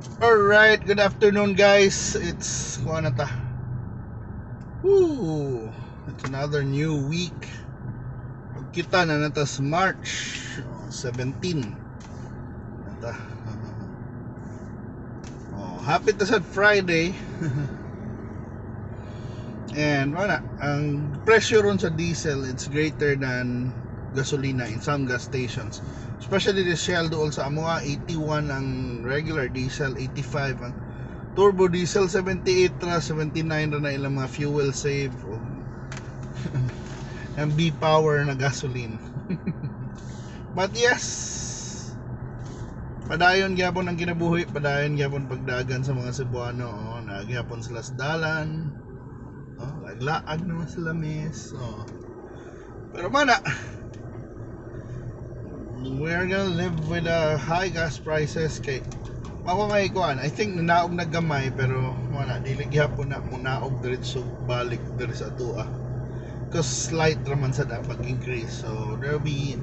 Alright, good afternoon guys. It's Juanata. Woo! It's another new week. Kita na natas March 17. Nata. Happy to sad Friday. And wala, ang presyo ron sa diesel, it's greater than gasolina in some gas stations. Especially the Shell doon sa Amoa, 81 ang regular diesel, 85 ang turbo diesel, 78 ra, 79 ra na ilang mga fuel save ang B-power na gasoline. But yes, padayon gyapon ang kinabuhi, padayon gyapon pagdagan sa mga Cebuano. Nagyapon sila sa dalan, laglaag naman sa lamis. Pero mana, we're gonna live with high gas prices kay makamay kuan. I think naog na gamay pero wala dili gyapon na munaog diretso balik diri sa atua. Because slight raman sa dapat increase, so there'll be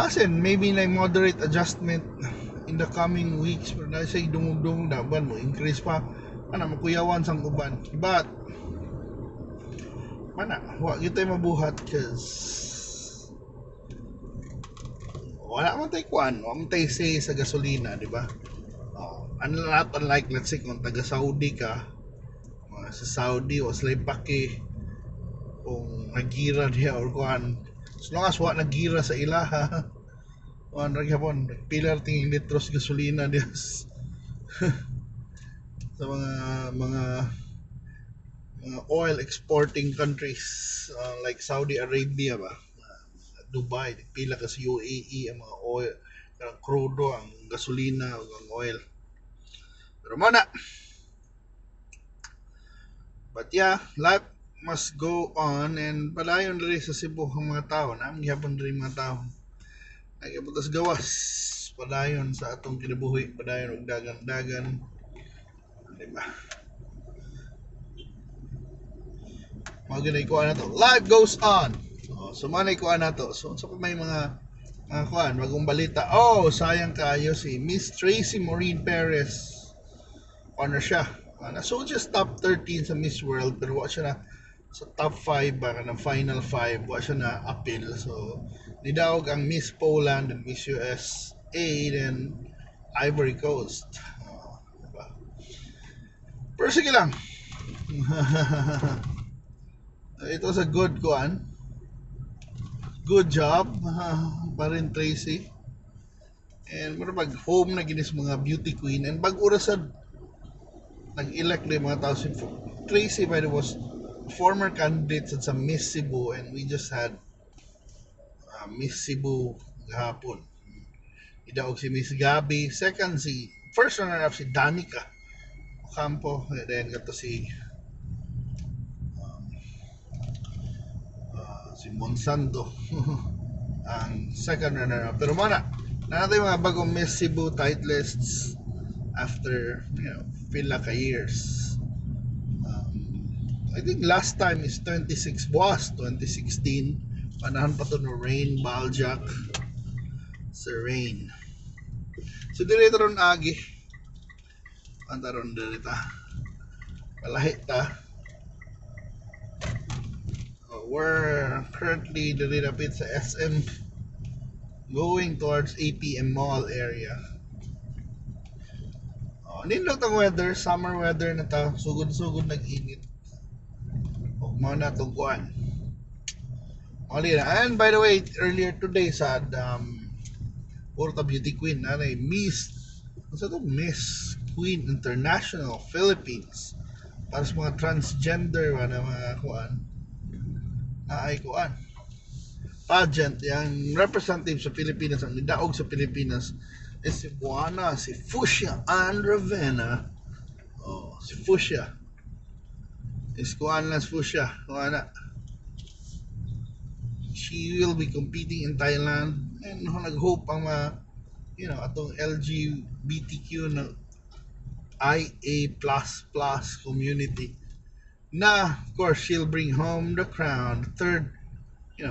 basin maybe like moderate adjustment in the coming weeks. Pero na say dungog-dungog na ban mo increase pa ana makuyawan sang uban, but mana wa gyud tay mabuhat cause wala man tay kuan, wala man tay say sa gasolina, di ba? Unlike let's say kung taga Saudi ka, sa Saudi o sila paki kung nagira diya or kuan, as long as wa nagira sa ilaha kuan ra gyapon pilar tingin litros gasolina diya sa mga oil exporting countries, like Saudi Arabia ba, Dubai, pila ka sa UAE ang mga oil, ang crudo, ang gasolina, ang oil. Pero mana, but yeah, life must go on, and padayon rin sa Cebu ang mga tao, namin gyapon rin mga tao. Nagyapon tas gawas, padayon sa atong kinabuhi, padayon og dagan-dagan. Diba? Mga ginay kuha na to. Life goes on. So manay kuha na to. So may mga kuhan, bagong balita. Sayang kayo si Miss Tracy Maureen Perez. Ano siya? So just top 13 sa Miss World, pero wala siya na sa top 5 baka ng final 5, wala siya na appeal. So nidawag ang Miss Poland and Miss USA then Ivory Coast. Diba? Pero sige lang. It was a good kuan. Good job pa rin Tracy. And pag home na ginis mga beauty queen, and pag orasan nag-elect na yung mga tao si Tracy, by the way, was former candidate sa Miss Cebu, and we just had Miss Cebu gahapon. Idaog si Miss Gabi, second first runner-up si Danica Campo, and then gato si Monsanto ang second runner-up. Pero mana natin mga bagong Miss Cebu titleists after pila ka years. I think last time is 2016 panahan pa to no Rain Baljak sa Rain. So dito ron agi antaron dito palahit ta. We're currently dapit sa SM going towards APM Mall area. Nindot ang weather, summer weather na ta, sugod-sugod nag-init. Mao na tong kuan. And by the way, earlier today sa Porta Beauty Queen, Miss Queen International Philippines para sa mga transgender na mga kuan. Pageant, yung representative sa Pilipinas, ang nidaog sa Pilipinas is si Buana, si Fuchsia Ann Ravenna. Si Fuchsia is kuan lang si Fuchsia, she will be competing in Thailand, and nag-hope ang atong LGBTQ na IA++ community na of course she'll bring home the crown, third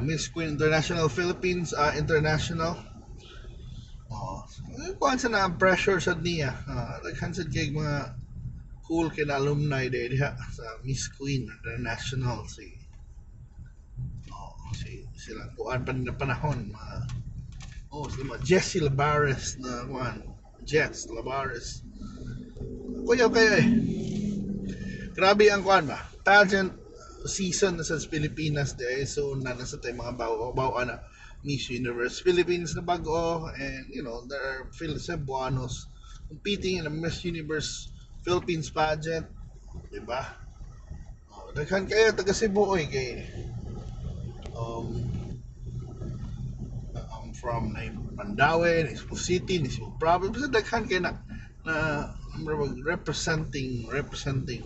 Miss Queen International Philippines international Oh, kuan sa na ang pressure sa niya. Daghan sa kay mga cool kina alumni diha sa Miss Queen International silang kuan pa na panahon mga sila mga Jessie Labares na kuan Jess Labares kuya kaya grabe ang kuan ba pageant season na sa Pilipinas dahil so nasa tayo mga bawa na Miss Universe Philippines na bago and there are Cebuanos competing in a Miss Universe Philippines pageant, di ba? Daghan kayo taga Cebu kay um, from Mandaue, Cebu City, Cebu Province, daghan kayo na representing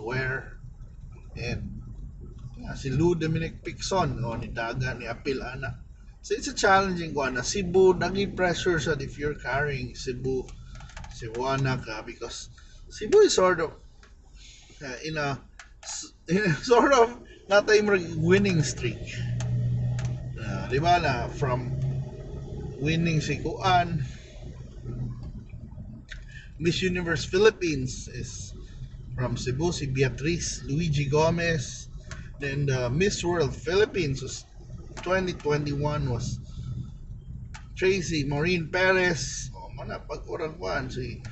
where and si Lou Dominic Picson ni Daga ni Apil ana. So it's a challenging one. Cebu naging pressure sa if you're carrying Cebuana ka because Cebu is sort of in a sort of natay winning streak. Di ba na from winning si Kuan Miss Universe Philippines is from Cebu si Beatrice Luigi Gomez. Then the Miss World Philippines was 2021 was Tracy Maureen Perez. Manapag-urang kuan si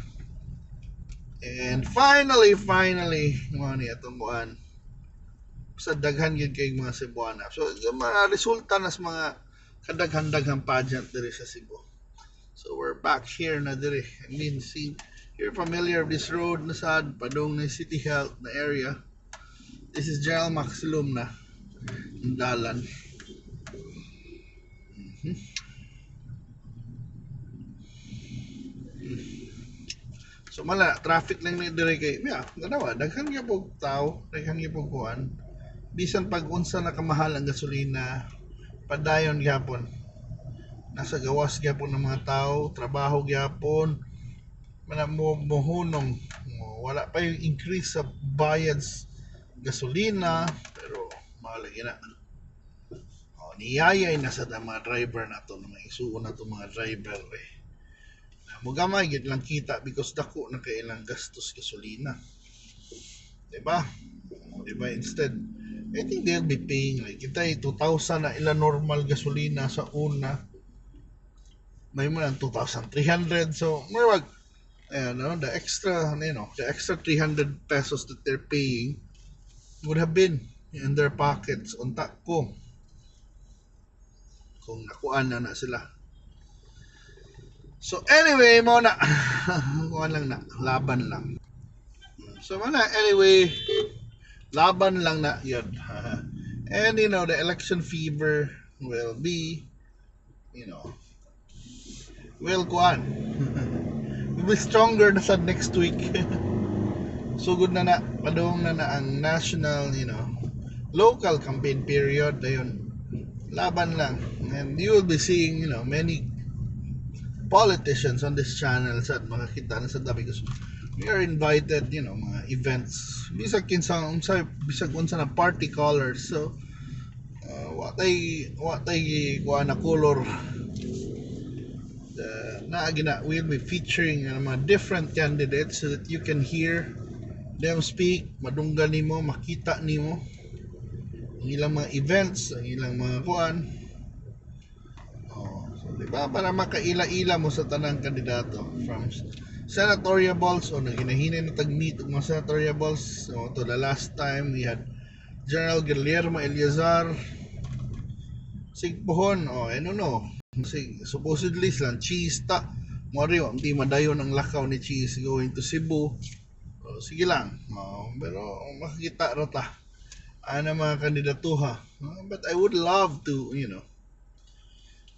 and finally mo ni atong kuan sa daghan gyud kay mga Cebuana. So mga resulta nas mga kadaghan-daghang pageant diri sa Cebu. So we're back here na diri. I mean, see, you're familiar with this road na sad padung na City Health na area. This is General Maximum na dalan. So mala traffic lang ni dire kay ganawa daghan gyud pog tao, daghan gyud pog kuan. Bisan pag unsa na kamahal ang gasolina, padayon gyapon. Nasa gawas gyapon ng mga tao, trabaho gyapon. Mohunong wala pa yung increase sa bayads gasolina pero malagi na. Niyayay na sa mga driver na to, mga isuon na to mga driver mugamay gid lang kita because dako na kailang gastos gasolina. Diba? Instead I think they'll be paying like kita 2,000 na ila normal gasolina sa una may mo lang 2,300 so more the extra the extra 300 pesos that they're paying would have been in their pockets unta kung nakuan na sila. So anyway mo na kuan lang na laban lang. So anyway laban lang na yun. And the election fever will be will kuan will be stronger na sa next week. Sugod na padung na ang national local campaign period ayun laban lang and you will be seeing many politicians on this channel sa makakita na sa dabi because we are invited mga events bisag bisag unsa na party colors so what ay kuha na color we'll be featuring mga different candidates so that you can hear them speak madunggan nimo makita nimo ang ilang mga events ang ilang mga kuan so diba para makaila-ila mo sa tanang kandidato from senatorial balls o naginahinay na tag-meet ng mga senatorial balls so to the last time we had General Guillermo Eliazar sigpohon supposedly silang cheese ta mori hindi madayon ang lakaw ni cheese going to Cebu so, sige lang pero makikita rata ana mga kandidatuha but I would love to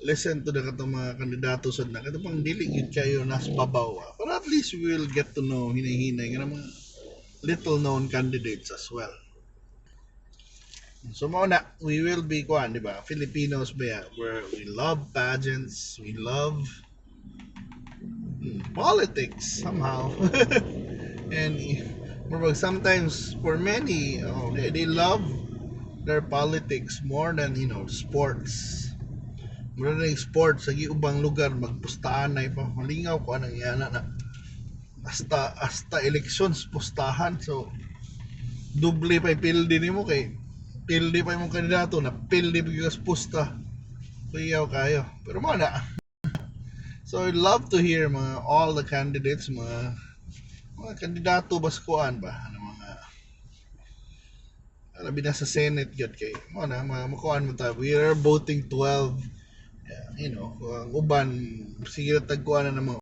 listen to the mga kandidato sa na katong dili gid kayo nas babaw but at least we will get to know hinay-hinay nga mga little known candidates as well. So we will be kuan diba Filipinos where we love pageants, we love politics somehow and sometimes for many they love their politics more than sports mura na yung sport sa giubang lugar magpustahan na ipa malingaw ko anang yana na hasta elections pustahan, so doble pa pildi nimo kay pildi pa imong kandidato na pildi bigas pusta kuyaw kayo pero mo na. So I'd love to hear mga all the candidates, mga kandidato baskuan ba ano mga labi na sa Senate gyud kay mo na mga makuan mo ta, we are voting 12. Yeah, you know, ang uban sige tagkuan na mga